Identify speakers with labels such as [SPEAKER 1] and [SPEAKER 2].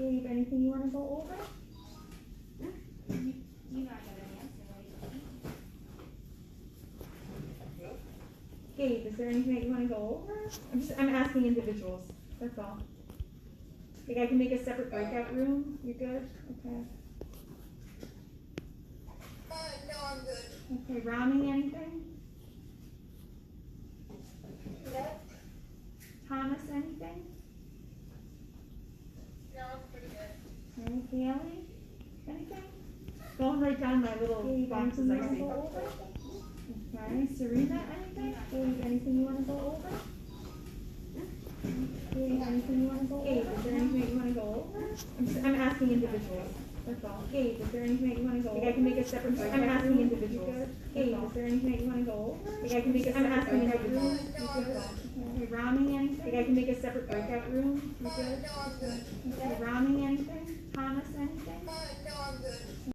[SPEAKER 1] Gabe, anything you wanna go over?
[SPEAKER 2] You know I got an answer, right?
[SPEAKER 1] Gabe, is there anything that you wanna go over? I'm asking individuals, that's all. Like I can make a separate breakout room, you're good? Okay.
[SPEAKER 3] No, I'm good.
[SPEAKER 1] Okay, Rami, anything?
[SPEAKER 3] No?
[SPEAKER 1] Thomas, anything?
[SPEAKER 3] No, I'm pretty good.
[SPEAKER 1] Okay, Haley, anything? Go and write down my little boxes I see. Okay, Serena, anything? Gabe, anything you wanna go over? Gabe, anything you wanna go over? Gabe, is there anything that you wanna go over? I'm asking individuals, that's all. Gabe, is there anything that you wanna go over? Like I can make a separate breakout room. I'm asking individuals. Gabe, is there anything that you wanna go over? Like I can make a separate breakout room. Okay, Rami, anything? Like I can make a separate breakout room. You good?
[SPEAKER 3] No, I'm good.
[SPEAKER 1] Okay, Rami, anything? Thomas, anything?
[SPEAKER 3] No, I'm good.